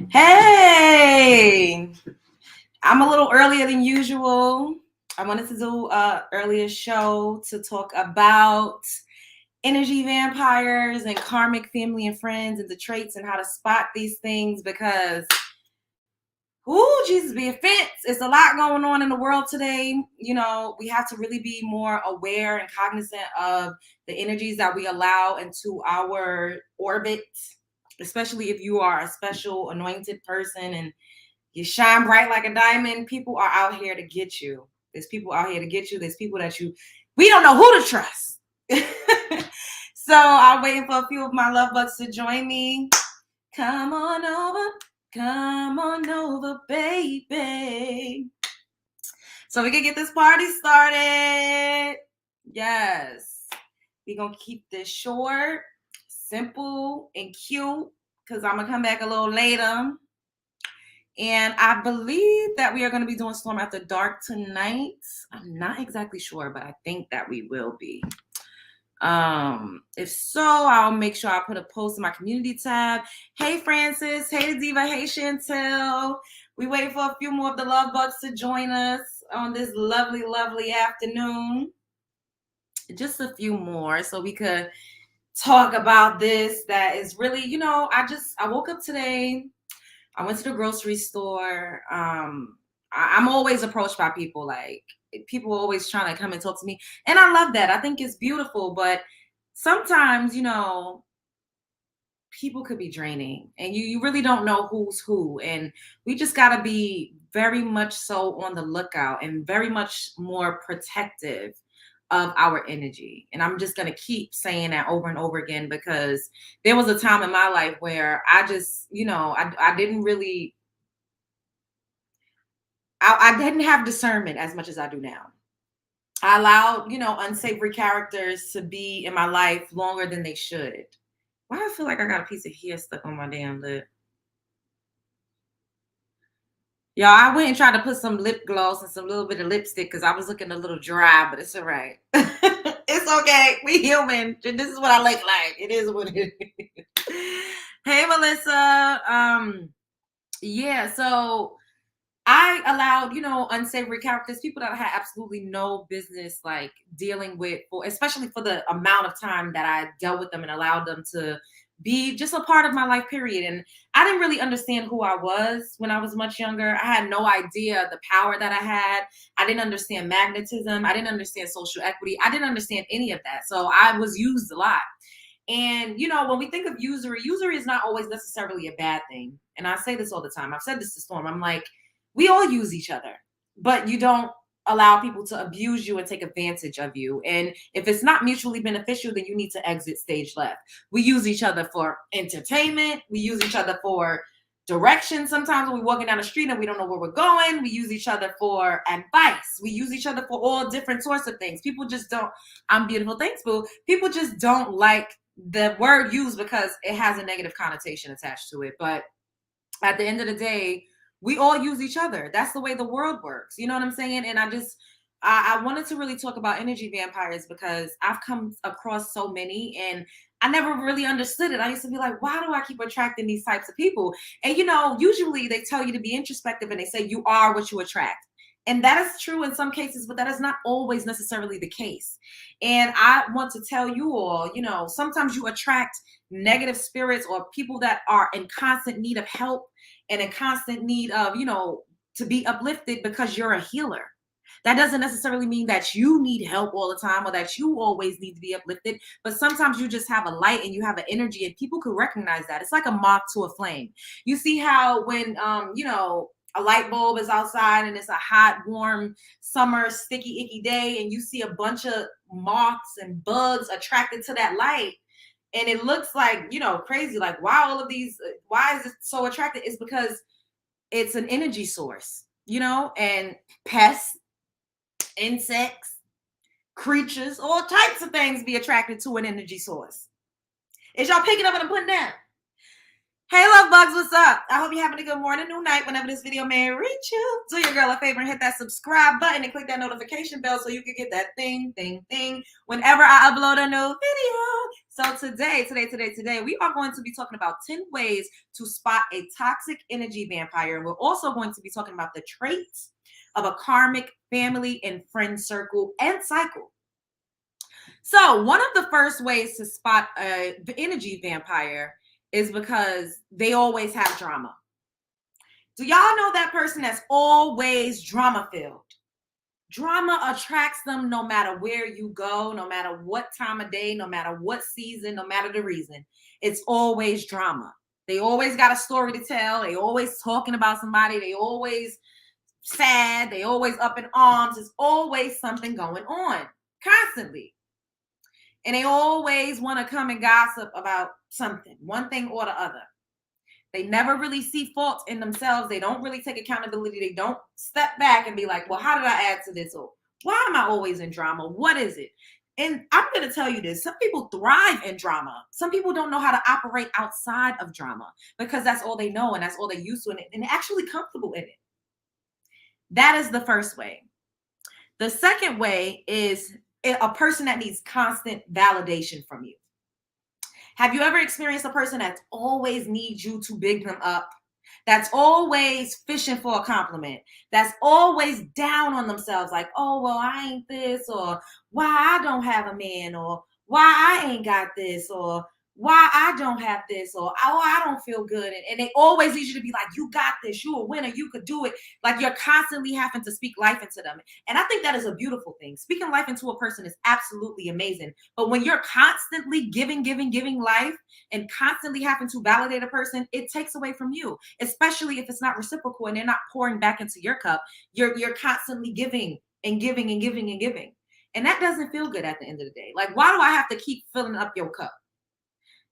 Hey, I'm a little earlier than usual. I wanted to do an earlier show to talk about energy vampires and karmic family and friends and the traits and how to spot these things because, ooh, Jesus be offense. It's a lot going on in the world today. You know, we have to really be more aware and cognizant of the energies that we allow into our orbit, especially if you are a special anointed person and you shine bright like a diamond. People are out here to get you. There's people out here to get you. There's people that we don't know who to trust. So I'm waiting for a few of my love bugs to join me. Come on over, baby. So we can get this party started. Yes. We're going to keep this short, simple, and cute because I'm going to come back a little later. And I believe that we are going to be doing Storm After Dark tonight. I'm not exactly sure, but I think that we will be. If so, I'll make sure I put a post in my community tab. Hey, Francis. Hey, Diva. Hey, Chantel. We wait for a few more of the love bugs to join us on this lovely, lovely afternoon. Just a few more so we could talk about this. That is really, you know, I woke up today. I went to the grocery store. I'm always approached by people, like people are always trying to come and talk to me. And I love that. I think it's beautiful. But sometimes, you know, people could be draining and you really don't know who's who. And we just got to be very much so on the lookout and very much more protective of our energy. And I'm just going to keep saying that over and over again because there was a time in my life where I just, you know, I didn't really, I didn't have discernment as much as I do now. I allowed, you know, unsavory characters to be in my life longer than they should. Why do I feel like I got a piece of hair stuck on my damn lip? Y'all, I went and tried to put some lip gloss and some little bit of lipstick because I was looking a little dry, but it's all right. It's okay. We human. This is what I look like. It is what it is. Hey, Melissa. Yeah, so I allowed, you know, unsavory characters, people that I had absolutely no business like dealing with, especially for the amount of time that I dealt with them and allowed them to be just a part of my life, period. And I didn't really understand who I was when I was much younger. I had no idea the power that I had. I didn't understand magnetism. I didn't understand social equity. I didn't understand any of that. So I was used a lot. And, you know, when we think of usury is not always necessarily a bad thing. And I say this all the time. I've said this to Storm. I'm like, we all use each other, but you don't allow people to abuse you and take advantage of you. And if it's not mutually beneficial, then you need to exit stage left. We use each other for entertainment. We use each other for direction. Sometimes when we're walking down the street and we don't know where we're going, we use each other for advice. We use each other for all different sorts of things. People just don't, I'm beautiful, thanks, boo. People just don't like the word used because it has a negative connotation attached to it. But at the end of the day, we all use each other. That's the way the world works. You know what I'm saying? And I wanted to really talk about energy vampires because I've come across so many and I never really understood it. I used to be like, why do I keep attracting these types of people? And, you know, usually they tell you to be introspective and they say you are what you attract. And that is true in some cases, but that is not always necessarily the case. And I want to tell you all, you know, sometimes you attract negative spirits or people that are in constant need of help and in constant need of, you know, to be uplifted because you're a healer. That doesn't necessarily mean that you need help all the time or that you always need to be uplifted, but sometimes you just have a light and you have an energy and people can recognize that. It's like a moth to a flame. You see how when, you know, a light bulb is outside and it's a hot, warm, summer, sticky, icky day and you see a bunch of moths and bugs attracted to that light. And it looks like, you know, crazy. Like, why all of these, why is it so attractive? It's because it's an energy source, you know, and pests, insects, creatures, all types of things be attracted to an energy source. Is y'all picking up what I'm putting down? Hey, love Bugs, what's up? I hope you're having a good morning, noon, night, whenever this video may reach you. Do your girl a favor and hit that subscribe button and click that notification bell so you can get that thing whenever I upload a new video. So today, we are going to be talking about 10 ways to spot a toxic energy vampire. And we're also going to be talking about the traits of a karmic family and friend circle and cycle. So one of the first ways to spot the energy vampire is because they always have drama. Do y'all know that person that's always drama filled? Drama attracts them no matter where you go, no matter what time of day, no matter what season, no matter the reason. It's always drama. They always got a story to tell. They always talking about somebody. They always sad. They always up in arms. There's always something going on constantly. And they always want to come and gossip about something, one thing or the other. They never really see fault in themselves. They don't really take accountability. They don't step back and be like, well, how did I add to this? Or why am I always in drama? What is it? And I'm going to tell you this. Some people thrive in drama. Some people don't know how to operate outside of drama because that's all they know and that's all they're used to and they're actually comfortable in it. That is the first way. The second way is a person that needs constant validation from you. Have you ever experienced a person that always needs you to big them up? That's always fishing for a compliment. That's always down on themselves. Like, oh, well, I ain't this, or why I don't have a man, or why I ain't got this, or why I don't have this, or oh, I don't feel good. And they always need you to be like, you got this, you're a winner, you could do it. Like you're constantly having to speak life into them. And I think that is a beautiful thing. Speaking life into a person is absolutely amazing. But when you're constantly giving life and constantly having to validate a person, it takes away from you, especially if it's not reciprocal and they're not pouring back into your cup. You're constantly giving and giving and giving and giving. And that doesn't feel good at the end of the day. Like, why do I have to keep filling up your cup?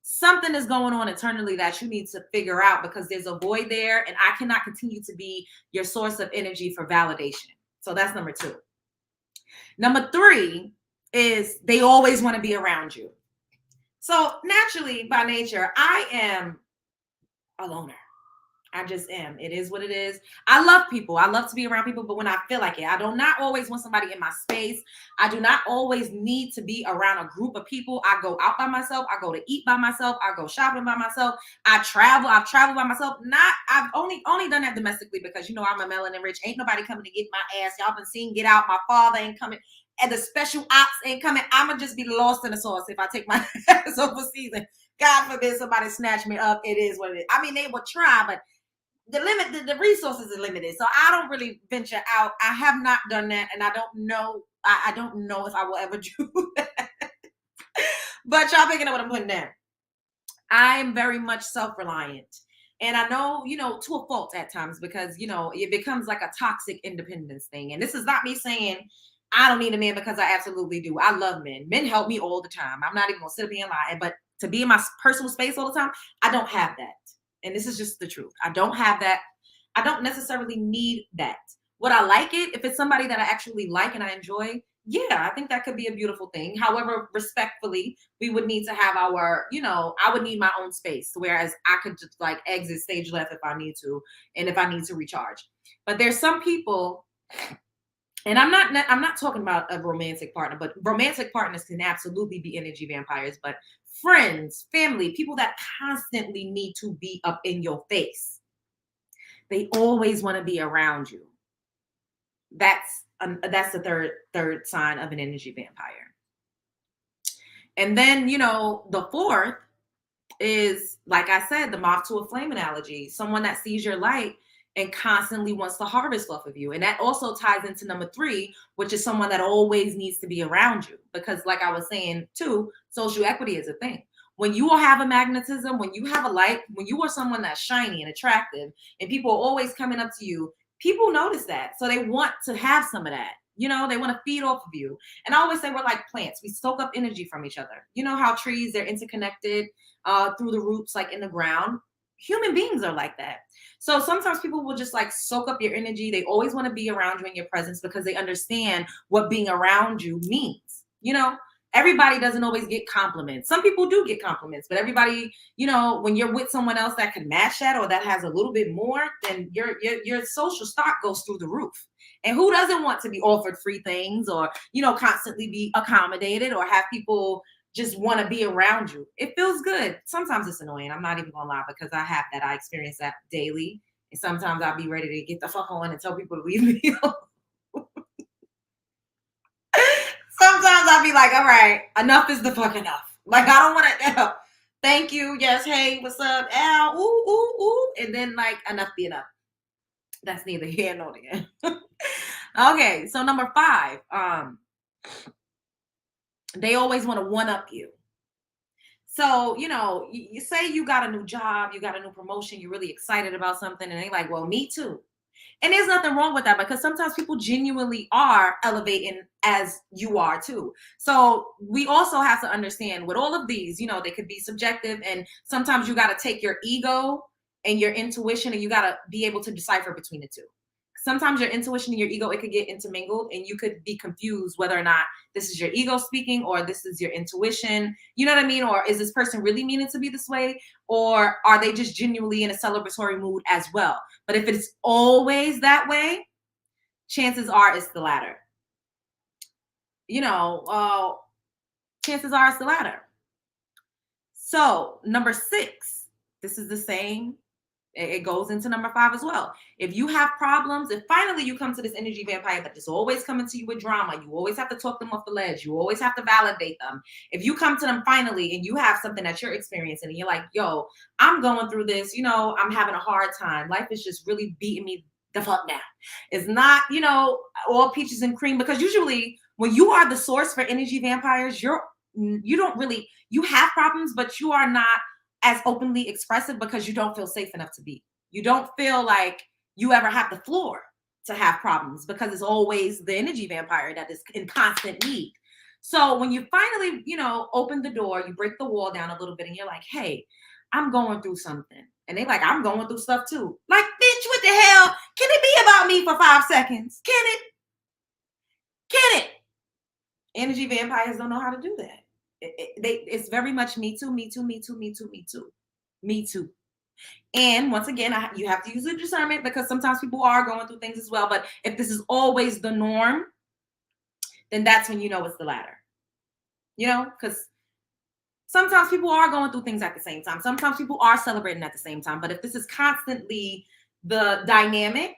Something is going on internally that you need to figure out because there's a void there and I cannot continue to be your source of energy for validation. So that's number 2. Number 3 is they always want to be around you. So naturally, by nature, I am a loner. I just am. It is what it is. I love people. I love to be around people, but when I feel like it, I do not always want somebody in my space. I do not always need to be around a group of people. I go out by myself. I go to eat by myself. I go shopping by myself. I've traveled by myself. I've only done that domestically because, you know, I'm a melanin rich. Ain't nobody coming to get my ass. Y'all been seeing Get Out. My father ain't coming. And the special ops ain't coming. I'ma just be lost in the sauce if I take my ass overseas. And God forbid somebody snatch me up. It is what it is. I mean, they would try, but the resources are limited. So I don't really venture out. I have not done that. And I don't know. I don't know if I will ever do that. But y'all picking up what I'm putting down. I am very much self-reliant. And I know, you know, to a fault at times because, you know, it becomes like a toxic independence thing. And this is not me saying I don't need a man because I absolutely do. I love men. Men help me all the time. I'm not even going to sit up here and lie. But to be in my personal space all the time, I don't have that. And this is just the truth. I don't have that. I don't necessarily need that. Would I like it if it's somebody that I actually like and I enjoy? Yeah, I think that could be a beautiful thing. However, respectfully, we would need to have our, you know, I would need my own space. Whereas I could just like exit stage left if I need to, and if I need to recharge. But there's some people, and I'm not talking about a romantic partner, but romantic partners can absolutely be energy vampires. But friends, family, people that constantly need to be up in your face. They always want to be around you. That's the third sign of an energy vampire. And then, you know, the 4th is, like I said, the moth to a flame analogy. Someone that sees your light and constantly wants to harvest off of you. And that also ties into number 3, which is someone that always needs to be around you. Because like I was saying too, social equity is a thing. When you have a magnetism, when you have a light, when you are someone that's shiny and attractive and people are always coming up to you, people notice that. So they want to have some of that. You know, they want to feed off of you. And I always say we're like plants. We soak up energy from each other. You know how trees, they're interconnected through the roots, like in the ground. Human beings are like that. So sometimes people will just like soak up your energy. They always want to be around you in your presence because they understand what being around you means. You know, Everybody doesn't always get compliments. Some people do get compliments, but everybody, when you're with someone else that can match that or that has a little bit more, then your social stock goes through the roof. And who doesn't want to be offered free things or, constantly be accommodated or have people just want to be around you? It feels good. Sometimes it's annoying. I'm not even gonna lie, because I have that. I experience that daily. And sometimes I'll be ready to get the fuck on and tell people to leave me alone. Sometimes I'll be like, all right, enough is the fuck enough. Like, I don't want to, thank you. Yes, hey, what's up? Ow, ooh, ooh, ooh. And then, like, enough be enough. That's neither here nor there. Okay, so number 5, they always want to one-up you. So, you say you got a new job, you got a new promotion, you're really excited about something, and they like, well, me too. And there's nothing wrong with that, because sometimes people genuinely are elevating as you are too. So we also have to understand with all of these, they could be subjective, and sometimes you got to take your ego and your intuition and you got to be able to decipher between the two. Sometimes your intuition and your ego, it could get intermingled and you could be confused whether or not this is your ego speaking or this is your intuition. You know what I mean? Or is this person really meaning to be this way? Or are they just genuinely in a celebratory mood as well? But if it's always that way, chances are it's the latter. Chances are it's the latter. So number 6, this is the same. It goes into number 5 as well. If you have problems, if finally you come to this energy vampire that is always coming to you with drama, you always have to talk them off the ledge. You always have to validate them. If you come to them finally and you have something that you're experiencing and you're like, yo, I'm going through this, I'm having a hard time. Life is just really beating me the fuck down. It's not, all peaches and cream, because usually when you are the source for energy vampires, you have problems, but you are not as openly expressive because you don't feel safe enough to be. You don't feel like you ever have the floor to have problems, because it's always the energy vampire that is in constant need. So when you finally, open the door, you break the wall down a little bit and you're like, hey, I'm going through something. And they like, I'm going through stuff too. Like, bitch, what the hell? Can it be about me for 5 seconds? Can it? Energy vampires don't know how to do that. It's very much me too, me too, me too, me too, me too, me too. And once again, you have to use the discernment, because sometimes people are going through things as well. But if this is always the norm, then that's when it's the latter. Because sometimes people are going through things at the same time. Sometimes people are celebrating at the same time. But if this is constantly the dynamic,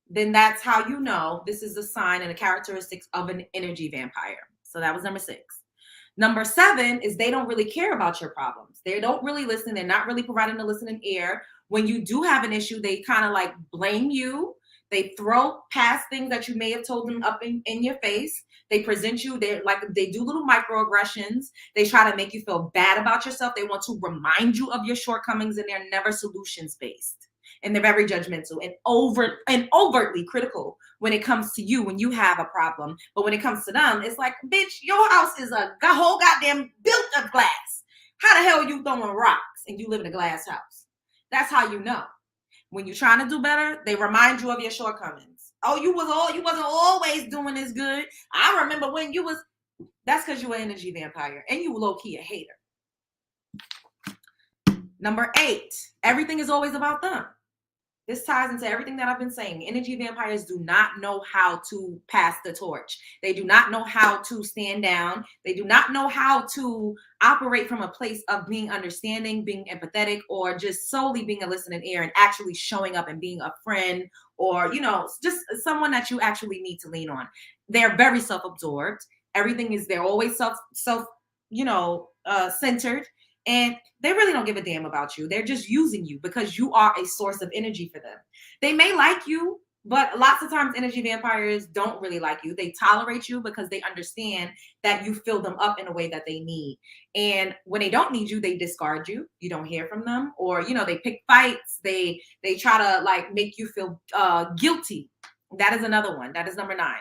then that's how this is a sign and the characteristics of an energy vampire. So that was number 6. Number 7 is they don't really care about your problems. They don't really listen. They're not really providing the listening ear. When you do have an issue, they kind of like blame you. They throw past things that you may have told them up in your face. They present you. They do little microaggressions. They try to make you feel bad about yourself. They want to remind you of your shortcomings, and they're never solutions based. And they're very judgmental and overtly critical when it comes to you when you have a problem. But when it comes to them, it's like, bitch, your house is a whole goddamn built of glass. How the hell are you throwing rocks and you live in a glass house? That's how you know. When you're trying to do better, they remind you of your shortcomings. Oh, you wasn't always doing this good. I remember when you was. That's because you're an energy vampire and you low-key a hater. Number 8, everything is always about them. This ties into everything that I've been saying. Energy vampires do not know how to pass the torch. They do not know how to stand down. They do not know how to operate from a place of being understanding, being empathetic, or just solely being a listening ear and actually showing up and being a friend, or, just someone that you actually need to lean on. They're very self-absorbed. They're always centered. And they really don't give a damn about you. They're just using you because you are a source of energy for them. They may like you, but lots of times energy vampires don't really like you. They tolerate you because they understand that you fill them up in a way that they need. And when they don't need you, they discard you. You don't hear from them, or, they pick fights. They try to make you feel guilty. That is another one. That is number 9.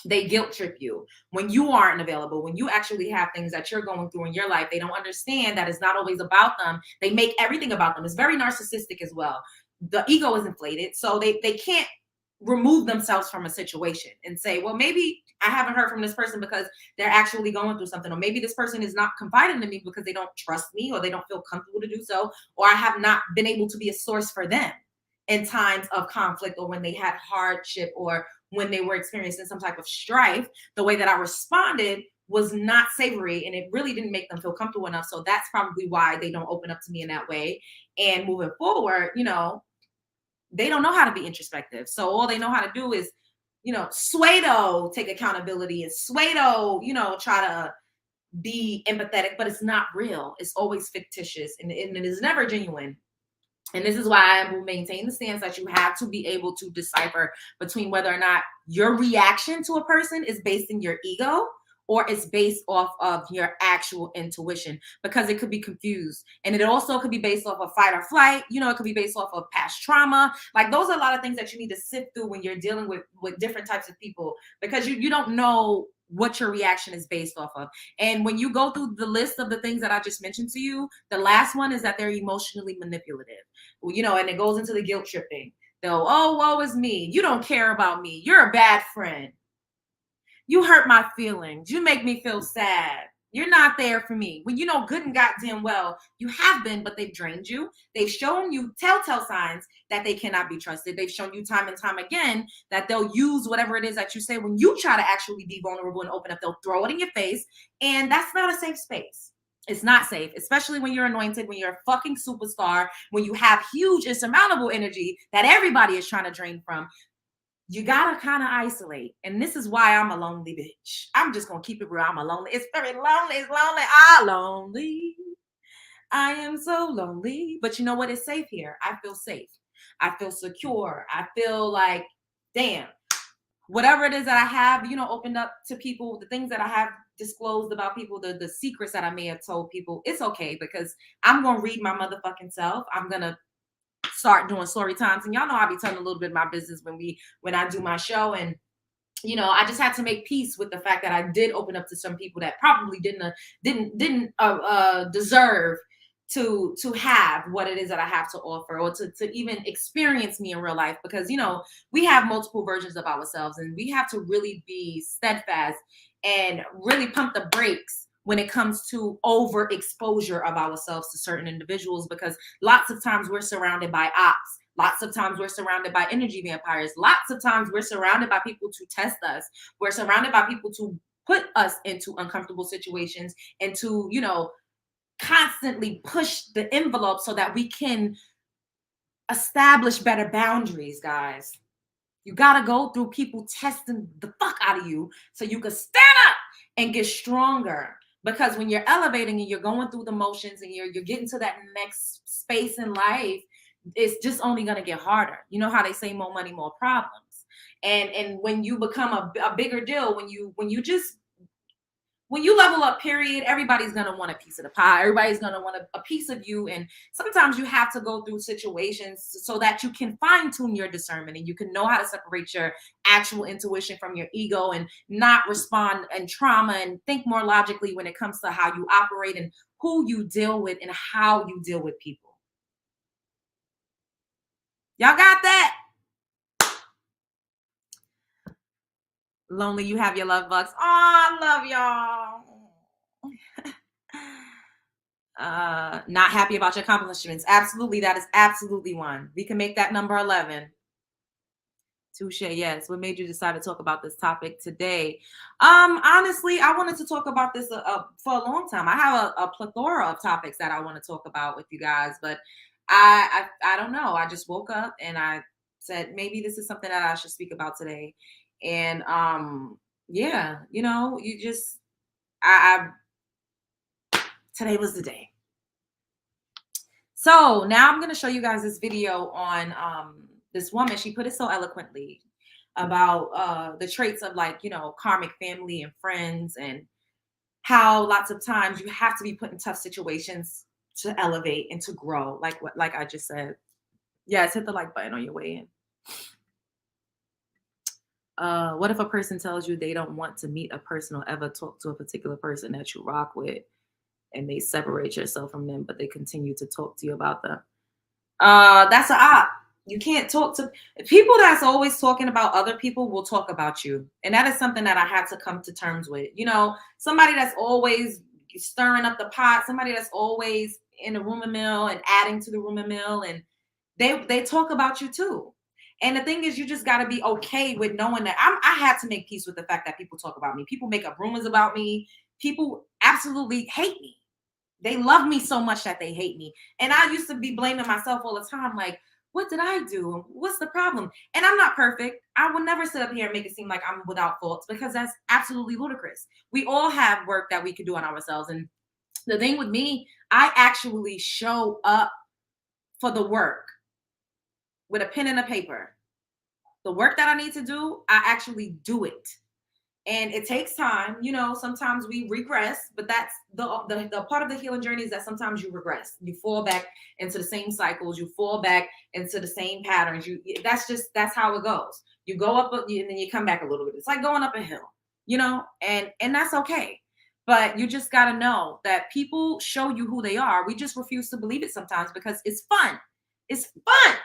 They guilt trip you when you aren't available, when you actually have things that you're going through in your life. They don't understand that it's not always about them. They make everything about them. It's very narcissistic as well. The ego is inflated. So they can't remove themselves from a situation and say, well, maybe I haven't heard from this person because they're actually going through something, or maybe this person is not confiding in me because they don't trust me or they don't feel comfortable to do so, or I have not been able to be a source for them in times of conflict or when they had hardship or when they were experiencing some type of strife. The way that I responded was not savory and it really didn't make them feel comfortable enough. So that's probably why they don't open up to me in that way. And moving forward, they don't know how to be introspective. So all they know how to do is, Suedo take accountability and Suedo, try to be empathetic, but it's not real. It's always fictitious and it is never genuine. And this is why I will maintain the stance that you have to be able to decipher between whether or not your reaction to a person is based in your ego or it's based off of your actual intuition, because it could be confused. And it also could be based off of fight or flight. It could be based off of past trauma. Like those are a lot of things that you need to sift through when you're dealing with different types of people, because you don't know what your reaction is based off of. And when you go through the list of the things that I just mentioned to you, the last one is that they're emotionally manipulative. And it goes into the guilt tripping. They'll, oh, woe is me. You don't care about me. You're a bad friend. You hurt my feelings. You make me feel sad. You're not there for me. When you know good and goddamn well, you have been, but they've drained you. They've shown you telltale signs that they cannot be trusted. They've shown you time and time again that they'll use whatever it is that you say when you try to actually be vulnerable and open up. They'll throw it in your face. And that's not a safe space. It's not safe, especially when you're anointed, when you're a fucking superstar, when you have huge, insurmountable energy that everybody is trying to drain from. You gotta kind of isolate. And this is why I'm a lonely bitch. I'm just gonna keep it real. I'm a lonely. It's very lonely. It's lonely. Lonely. I am so lonely. But you know what? It's safe here. I feel safe. I feel secure. I feel like, damn, whatever it is that I have, opened up to people, the things that I have disclosed about people, the secrets that I may have told people, it's okay, because I'm gonna read my motherfucking self. I'm gonna start doing story times, and y'all know I'll be telling a little bit of my business when I do my show. And I just had to make peace with the fact that I did open up to some people that probably didn't deserve to have what it is that I have to offer, or to even experience me in real life, because we have multiple versions of ourselves, and we have to really be steadfast and really pump the brakes when it comes to overexposure of ourselves to certain individuals, because lots of times we're surrounded by ops. Lots of times we're surrounded by energy vampires. Lots of times we're surrounded by people to test us. We're surrounded by people to put us into uncomfortable situations and to, constantly push the envelope so that we can establish better boundaries, guys. You got to go through people testing the fuck out of you so you can stand up and get stronger. Because when you're elevating and you're going through the motions and you're getting to that next space in life, it's just only going to get harder. You know how they say more money, more problems. And when you become a bigger deal, when you level up, period, everybody's going to want a piece of the pie. Everybody's going to want a piece of you. And sometimes you have to go through situations so that you can fine tune your discernment and you can know how to separate your actual intuition from your ego and not respond in trauma and think more logically when it comes to how you operate and who you deal with and how you deal with people. Y'all got that? Lonely, you have your love bugs. Oh, I love y'all. Not happy about your accomplishments. Absolutely, that is absolutely one. We can make that number 11. Touche, yes. What made you decide to talk about this topic today? Honestly, I wanted to talk about this for a long time. I have a plethora of topics that I want to talk about with you guys, but I don't know. I just woke up and I said maybe this is something that I should speak about today. And yeah, you just I today was the day. So now I'm going to show you guys this video on this woman. She put it so eloquently about the traits of karmic family and friends, and how lots of times you have to be put in tough situations to elevate and to grow. Like I just said. Yes, hit the like button on your way in. What if a person tells you they don't want to meet a person or ever talk to a particular person that you rock with, and they separate yourself from them, but they continue to talk to you about them? That's an op. You can't talk to people that's always talking about other people will talk about you. And that is something that I had to come to terms with. Somebody that's always stirring up the pot, somebody that's always in the rumor mill and adding to the rumor mill, and they talk about you too. And the thing is, you just got to be okay with knowing that I had to make peace with the fact that people talk about me. People make up rumors about me. People absolutely hate me. They love me so much that they hate me. And I used to be blaming myself all the time, like, what did I do? What's the problem? And I'm not perfect. I will never sit up here and make it seem like I'm without faults, because that's absolutely ludicrous. We all have work that we could do on ourselves. And the thing with me, I actually show up for the work with a pen and a paper. The work that I need to do, I actually do it. And it takes time. Sometimes we regress, but that's the part of the healing journey, is that sometimes you regress. You fall back into the same cycles. You fall back into the same patterns. That's how it goes. You go up and then you come back a little bit. It's like going up a hill, and that's okay. But you just got to know that people show you who they are. We just refuse to believe it sometimes because it's fun. It's fun.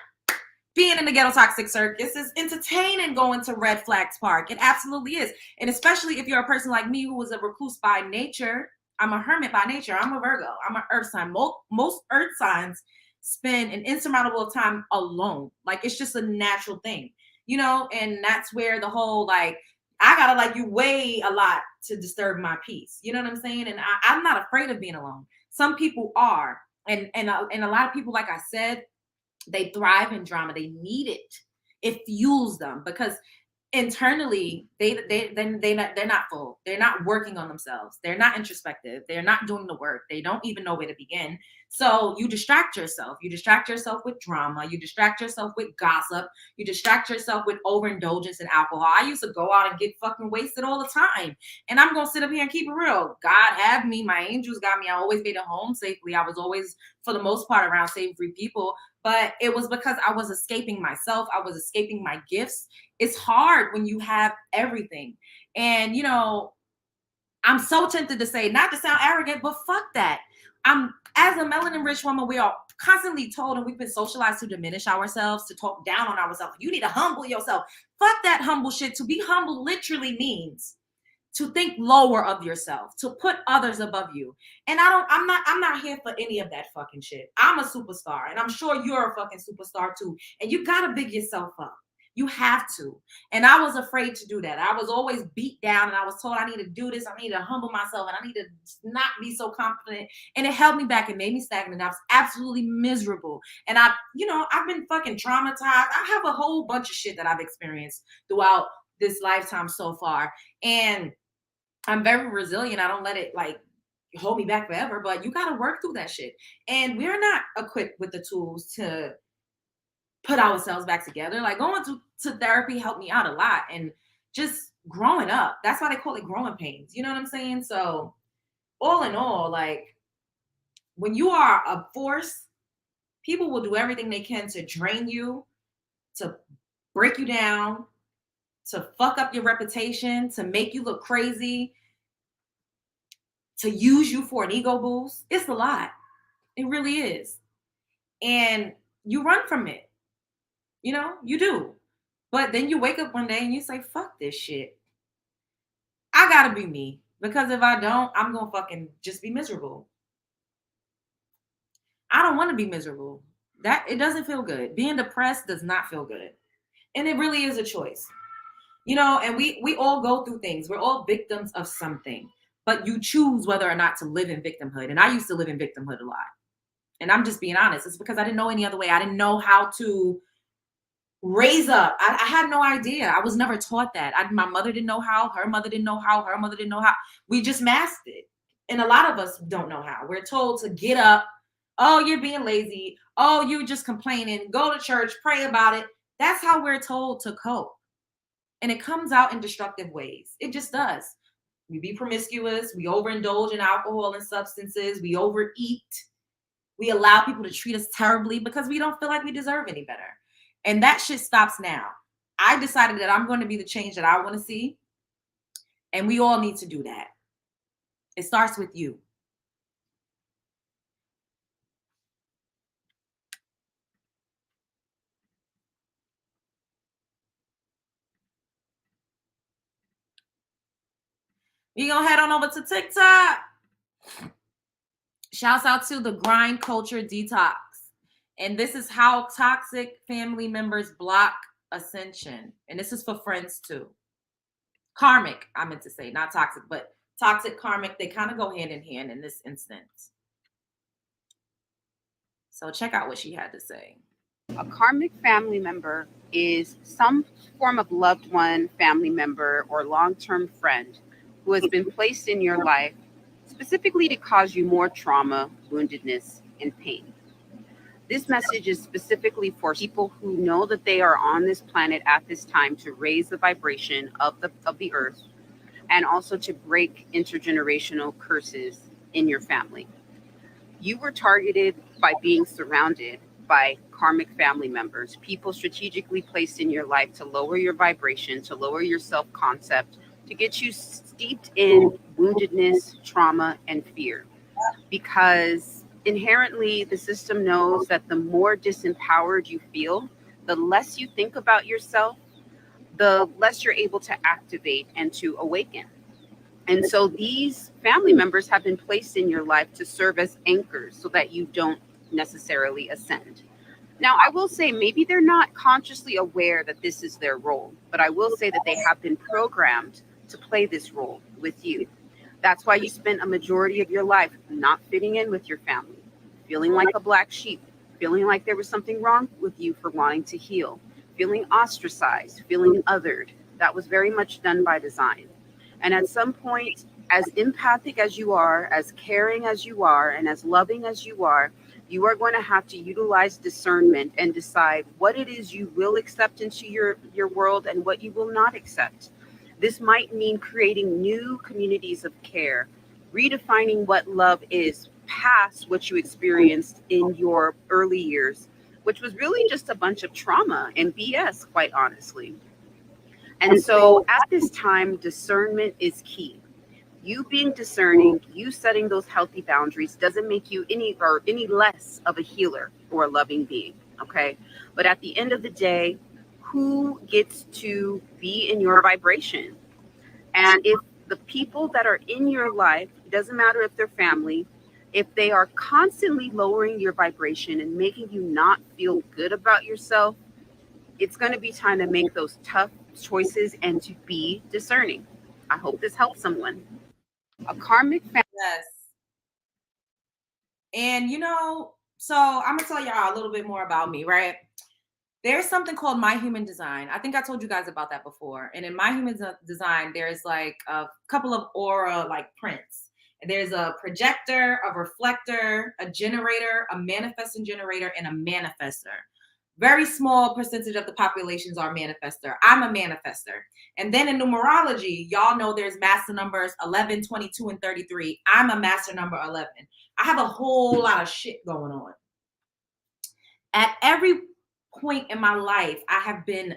Being in the ghetto toxic circus is entertaining. Going to Red Flags Park, it absolutely is. And especially if you're a person like me, who was a recluse by nature. I'm a hermit by nature. I'm a Virgo. I'm an earth sign. Most earth signs spend an insurmountable time alone. Like, it's just a natural thing, and that's where the whole, like, I gotta like you way a lot to disturb my peace. You know what I'm saying? And I'm not afraid of being alone. Some people are. And a lot of people, like I said, they thrive in drama. They need it. It fuels them, because internally they're not full. They're not working on themselves. They're not introspective. They're not doing the work. They don't even know where to begin. So you distract yourself. You distract yourself with drama. You distract yourself with gossip. You distract yourself with overindulgence in alcohol. I used to go out and get fucking wasted all the time. And I'm gonna sit up here and keep it real. God have me. My angels got me. I always made it home safely. I was always, for the most part, around safe, free people. But it was because I was escaping myself. I was escaping my gifts. It's hard when you have everything. And, I'm so tempted to say, not to sound arrogant, but fuck that. As a melanin rich woman, we are constantly told, and we've been socialized to diminish ourselves, to talk down on ourselves. You need to humble yourself. Fuck that humble shit. To be humble literally means to think lower of yourself, to put others above you. And I'm not here for any of that fucking shit. I'm a superstar, and I'm sure you're a fucking superstar too. And you gotta big yourself up. You have to. And I was afraid to do that. I was always beat down, and I was told I need to do this. I need to humble myself, and I need to not be so confident. And it held me back. It made me stagnant. I was absolutely miserable. And I've been fucking traumatized. I have a whole bunch of shit that I've experienced throughout this lifetime so far. And I'm very resilient. I don't let it like hold me back forever, but you got to work through that shit. And we're not equipped with the tools to put ourselves back together. Like, going to therapy helped me out a lot. And just growing up, that's why they call it growing pains. You know what I'm saying? So, all in all, like, when you are a force, people will do everything they can to drain you, to break you down, to fuck up your reputation, to make you look crazy, to use you for an ego boost. It's a lot. It really is. And you run from it. You do. But then you wake up one day and you say, fuck this shit. I gotta be me. Because if I don't, I'm gonna fucking just be miserable. I don't want to be miserable. That it doesn't feel good. Being depressed does not feel good. And it really is a choice. And we all go through things. We're all victims of something. But you choose whether or not to live in victimhood. And I used to live in victimhood a lot. And I'm just being honest. It's because I didn't know any other way. I didn't know how to raise up. I had no idea. I was never taught that. My mother didn't know how. Her mother didn't know how. Her mother didn't know how. We just masked it. And a lot of us don't know how. We're told to get up. Oh, you're being lazy. Oh, you're just complaining. Go to church. Pray about it. That's how we're told to cope. And it comes out in destructive ways. It just does. We be promiscuous. We overindulge in alcohol and substances. We overeat. We allow people to treat us terribly because we don't feel like we deserve any better. And that shit stops now. I decided that I'm going to be the change that I want to see. And we all need to do that. It starts with you. We gonna head on over to TikTok. Shouts out to the grind culture detox. And this is how toxic family members block ascension. And this is for friends too. Karmic, I meant to say, not toxic, but toxic, karmic, they kind of go hand in hand in this instance. So check out what she had to say. A karmic family member is some form of loved one, family member, or long term friend who has been placed in your life specifically to cause you more trauma, woundedness, and pain. This message is specifically for people who know that they are on this planet at this time to raise the vibration of the earth and also to break intergenerational curses in your family. You were targeted by being surrounded by karmic family members, people strategically placed in your life to lower your vibration, to lower your self concept, to get you steeped in woundedness, trauma, and fear. Because inherently, the system knows that the more disempowered you feel, the less you think about yourself, the less you're able to activate and to awaken. And so these family members have been placed in your life to serve as anchors so that you don't necessarily ascend. Now, I will say maybe they're not consciously aware that this is their role, but I will say that they have been programmed to play this role with you. That's why you spent a majority of your life not fitting in with your family, feeling like a black sheep, feeling like there was something wrong with you for wanting to heal, feeling ostracized, feeling othered. That was very much done by design. And at some point, as empathic as you are, as caring as you are, and as loving as you are going to have to utilize discernment and decide what it is you will accept into your world and what you will not accept. This might mean creating new communities of care, redefining what love is past what you experienced in your early years, which was really just a bunch of trauma and BS, quite honestly. And so at this time, discernment is key. You being discerning, you setting those healthy boundaries doesn't make you any less of a healer or a loving being. Okay. But at the end of the day, who gets to be in your vibration? And if the people that are in your life, it doesn't matter if they're family, if they are constantly lowering your vibration and making you not feel good about yourself, it's going to be time to make those tough choices and to be discerning. I hope this helps someone. A karmic family. Yes. And so I'm gonna tell y'all a little bit more about me, right? There's something called My Human Design. I think I told you guys about that before. And in My Human Design, there's like a couple of aura like prints. There's a projector, a reflector, a generator, a manifesting generator, and a manifester. Very small percentage of the populations are manifester. I'm a manifester. And then in numerology, y'all know there's master numbers 11, 22, and 33. I'm a master number 11. I have a whole lot of shit going on. At every point in my life, I have been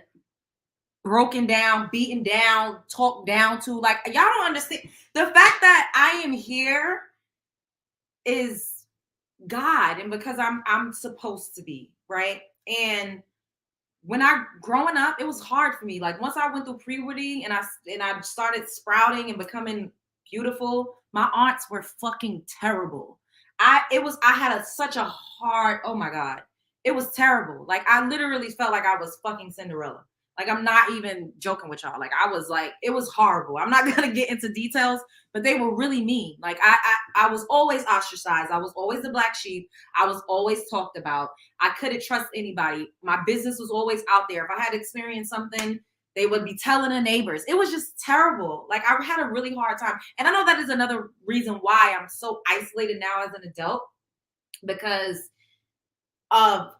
broken down, beaten down, talked down to. Like, y'all don't understand. The fact that I am here is God, and because I'm supposed to be, right? And when I growing up, it was hard for me. Like once I went through puberty and I started sprouting and becoming beautiful, my aunts were fucking terrible. I had such a hard, oh my God. It was terrible. Like I literally felt like I was fucking Cinderella. Like I'm not even joking with y'all. Like I was like, it was horrible. I'm not gonna get into details, but they were really mean. Like I was always ostracized. I was always the black sheep. I was always talked about. I couldn't trust anybody. My business was always out there. If I had experienced something, they would be telling the neighbors. It was just terrible. Like I had a really hard time. And I know that is another reason why I'm so isolated now as an adult, because of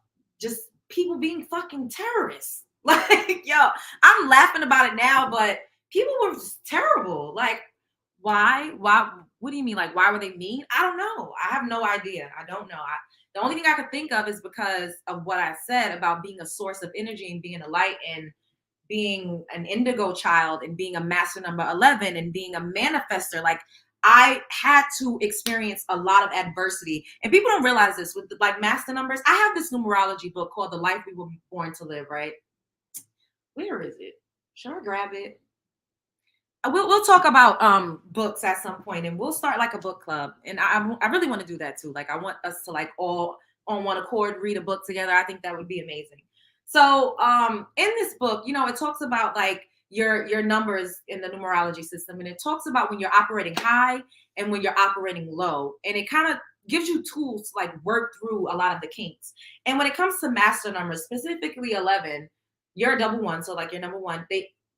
just people being fucking terrorists. Like, yo, I'm laughing about it now, but people were just terrible. Like, why? Why? What do you mean? Like, why were they mean? I don't know. I have no idea. I don't know. The only thing I could think of is because of what I said about being a source of energy and being a light and being an indigo child and being a master number 11 and being a manifester. Like, I had to experience a lot of adversity. And people don't realize this with like master numbers. I have this numerology book called The Life We Were Born to Live, right? Where is it? Should I grab it? we'll talk about books at some point, and we'll start like a book club. And I really want to do that too. Like I want us to like all on one accord read a book together. I think that would be amazing. So in this book, it talks about like your numbers in the numerology system, and it talks about when you're operating high and when you're operating low, and it kind of gives you tools to like work through a lot of the kinks. And when it comes to master numbers, specifically 11, you're a double one, so like you're number one.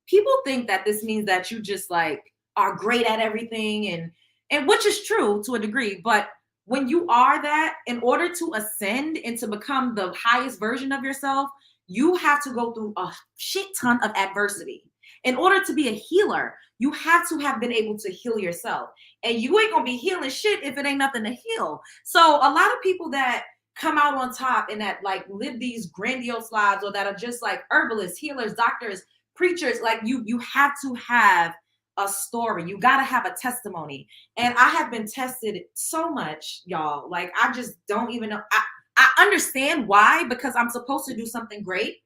People think that this means that you just like are great at everything, and which is true to a degree, but when you are that, in order to ascend and to become the highest version of yourself, you have to go through a shit ton of adversity. In order to be a healer, you have to have been able to heal yourself. And you ain't gonna be healing shit if it ain't nothing to heal. So a lot of people that come out on top and that like live these grandiose lives, or that are just like herbalists, healers, doctors, preachers, like you have to have a story. You got to have a testimony. And I have been tested so much, y'all. Like I just don't even know. I understand why, because I'm supposed to do something great,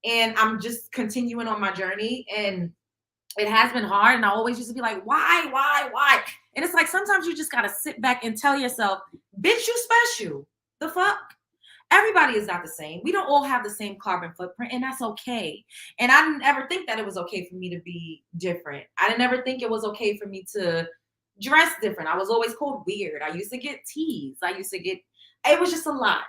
and I'm just continuing on my journey, and it has been hard. And I always used to be like, why? And it's like sometimes you just got to sit back and tell yourself, bitch, you special. The fuck? Everybody is not the same. We don't all have the same carbon footprint, and that's okay. And I didn't ever think that it was okay for me to be different. I didn't ever think it was okay for me to dress different. I was always called weird. I used to get teased. It was just a lot,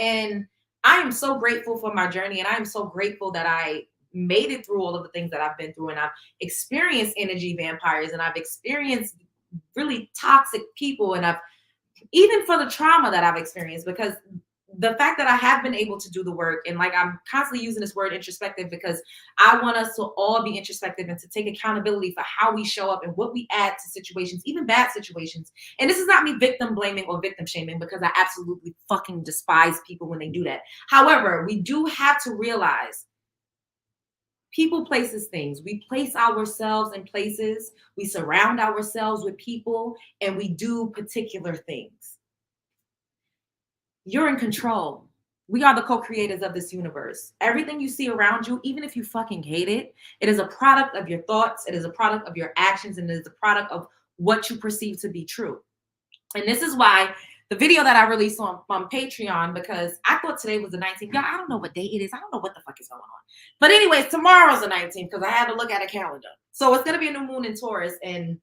and I am so grateful for my journey, and I am so grateful that I made it through all of the things that I've been through, and I've experienced energy vampires, and I've experienced really toxic people, and I've even for the trauma that I've experienced, because the fact that I have been able to do the work, and like I'm constantly using this word introspective because I want us to all be introspective and to take accountability for how we show up and what we add to situations, even bad situations. And this is not me victim blaming or victim shaming, because I absolutely fucking despise people when they do that. However, we do have to realize people, places, things. We place ourselves in places, we surround ourselves with people, and we do particular things. You're in control. We are the co-creators of this universe. Everything you see around you, even if you fucking hate it, it is a product of your thoughts, it is a product of your actions, and it is a product of what you perceive to be true. And this is why the video that I released on Patreon, because I thought today was the 19th. Yeah, I don't know what day it is. I don't know what the fuck is going on. But anyways, tomorrow's the 19th because I had to look at a calendar. So it's going to be a new moon in Taurus, and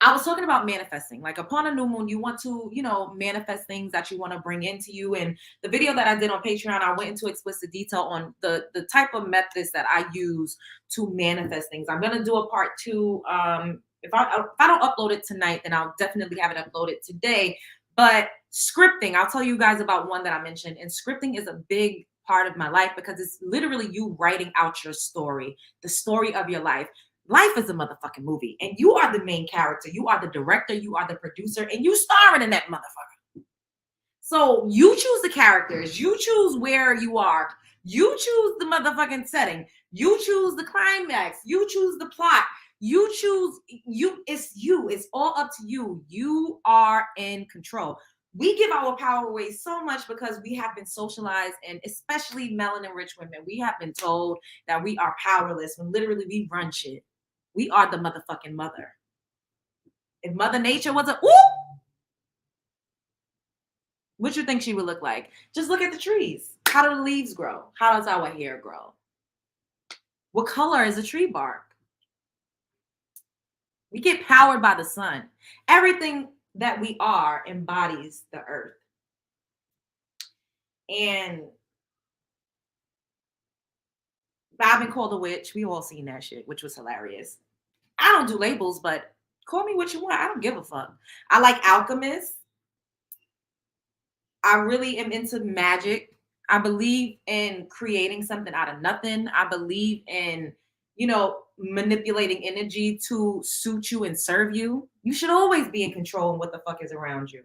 I was talking about manifesting. Like upon a new moon, you want to, manifest things that you want to bring into you. And the video that I did on Patreon, I went into explicit detail on the type of methods that I use to manifest things. I'm going to do a part 2. If I don't upload it tonight, then I'll definitely have it uploaded today. But scripting, I'll tell you guys about one that I mentioned. And scripting is a big part of my life because it's literally you writing out your story, the story of your life. Life is a motherfucking movie, and you are the main character. You are the director, you are the producer, and you starring in that motherfucker. So you choose the characters, you choose where you are, you choose the motherfucking setting, you choose the climax, you choose the plot, you choose it's all up to you. You are in control. We give our power away so much because we have been socialized, and especially melanin rich women, we have been told that we are powerless when literally we run shit. We are the motherfucking mother. If Mother Nature was what you think she would look like? Just look at the trees. How do the leaves grow? How does our hair grow? What color is a tree bark? We get powered by the sun. Everything that we are embodies the earth. And I've been called a witch. We all seen that shit, which was hilarious. I don't do labels, but call me what you want. I don't give a fuck. I like alchemists. I really am into magic. I believe in creating something out of nothing. I believe in, manipulating energy to suit you and serve you. You should always be in control of what the fuck is around you.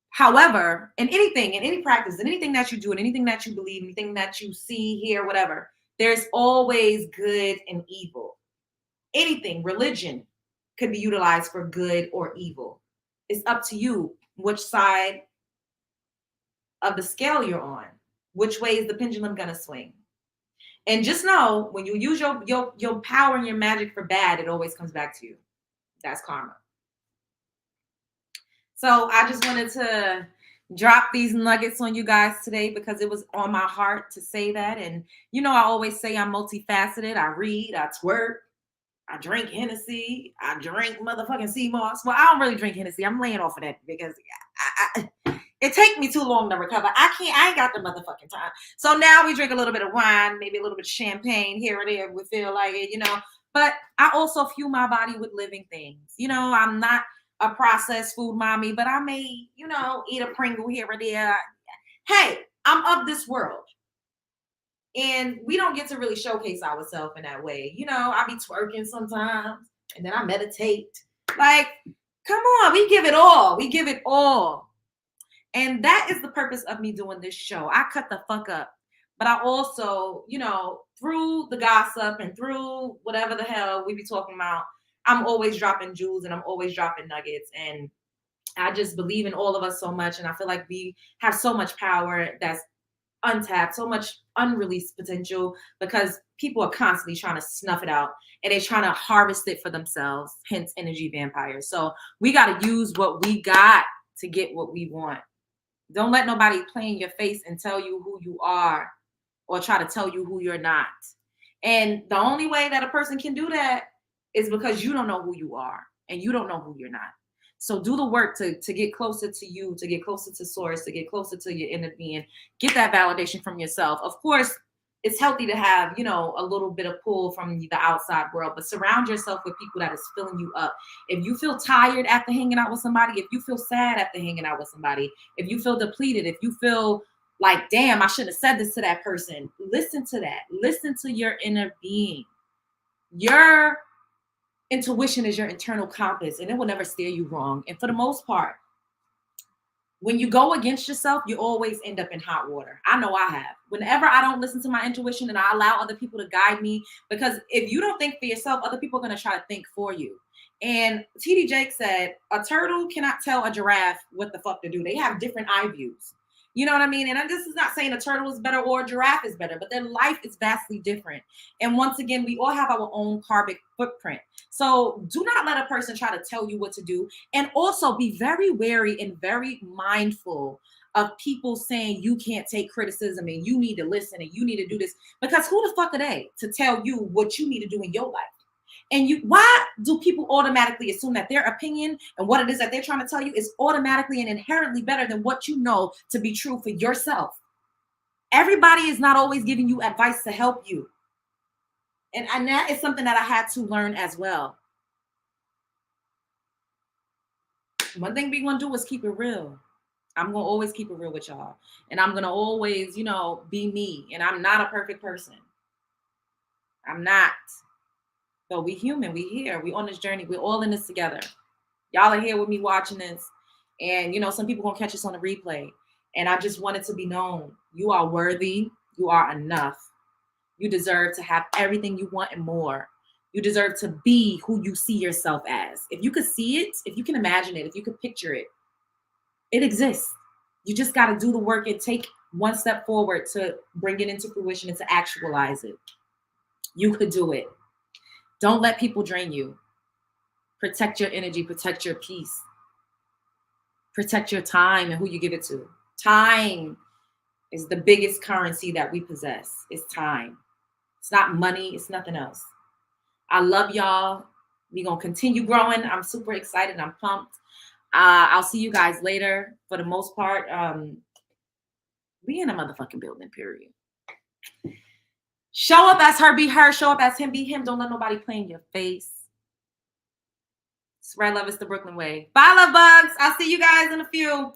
However, in any practice, in anything that you do, in anything that you believe, anything that you see, hear, whatever, there's always good and evil. Anything, religion could be utilized for good or evil. It's up to you which side of the scale you're on, which way is the pendulum going to swing. And just know, when you use your power and your magic for bad, it always comes back to you. That's karma. So I just wanted to drop these nuggets on you guys today because it was on my heart to say that. And I always say I'm multifaceted. I read, I twerk, I drink Hennessy, I drink motherfucking sea moss. Well, I don't really drink Hennessy. I'm laying off of that because it takes me too long to recover. I ain't got the motherfucking time. So now we drink a little bit of wine, maybe a little bit of champagne here or there if we feel like it, But I also fuel my body with living things. I'm not a processed food mommy, but I may, eat a Pringle here or there. Hey, I'm of this world. And we don't get to really showcase ourselves in that way. I be twerking sometimes and then I meditate. Like, come on, we give it all. We give it all. And that is the purpose of me doing this show. I cut the fuck up. But I also, through the gossip and through whatever the hell we be talking about, I'm always dropping jewels and I'm always dropping nuggets. And I just believe in all of us so much. And I feel like we have so much power that's untapped, so much unreleased potential because people are constantly trying to snuff it out and they're trying to harvest it for themselves, hence energy vampires. So we got to use what we got to get what we want. Don't let nobody play in your face and tell you who you are or try to tell you who you're not. And the only way that a person can do that is because you don't know who you are and you don't know who you're not. So do the work to get closer to you, to get closer to source, to get closer to your inner being, get that validation from yourself. Of course, it's healthy to have, a little bit of pull from the outside world, but surround yourself with people that is filling you up. If you feel tired after hanging out with somebody, if you feel sad after hanging out with somebody, if you feel depleted, if you feel like, damn, I shouldn't have said this to that person, listen to that. Listen to your inner being. Your intuition is your internal compass and it will never steer you wrong. And for the most part, when you go against yourself, you always end up in hot water. I know I have. Whenever I don't listen to my intuition and I allow other people to guide me, because if you don't think for yourself, other people are going to try to think for you. And TD Jake said, a turtle cannot tell a giraffe what the fuck to do. They have different eye views. You know what I mean? And this is not saying a turtle is better or a giraffe is better, but their life is vastly different. And once again, we all have our own karmic footprint. So do not let a person try to tell you what to do. And also be very wary and very mindful of people saying you can't take criticism and you need to listen and you need to do this. Because who the fuck are they to tell you what you need to do in your life? And why do people automatically assume that their opinion and what it is that they're trying to tell you is automatically and inherently better than what you know to be true for yourself? Everybody is not always giving you advice to help you. And that is something that I had to learn as well. One thing we're going to do is keep it real. I'm going to always keep it real with y'all. And I'm going to always, be me. And I'm not a perfect person. I'm not. So we human, we here, we on this journey, we're all in this together. Y'all are here with me watching this. And, some people gonna catch us on the replay. And I just want it to be known. You are worthy. You are enough. You deserve to have everything you want and more. You deserve to be who you see yourself as. If you could see it, if you can imagine it, if you could picture it, it exists. You just got to do the work and take one step forward to bring it into fruition and to actualize it. You could do it. Don't let people drain you. Protect your energy. Protect your peace. Protect your time and who you give it to. Time is the biggest currency that we possess. It's time. It's not money. It's nothing else. I love y'all. We're going to continue growing. I'm super excited. I'm pumped. I'll see you guys later. For the most part, we in a motherfucking building, period. Show up as her, be her. Show up as him, be him. Don't let nobody play in your face. Spread love is the Brooklyn way. Bye, love bugs. I'll see you guys in a few.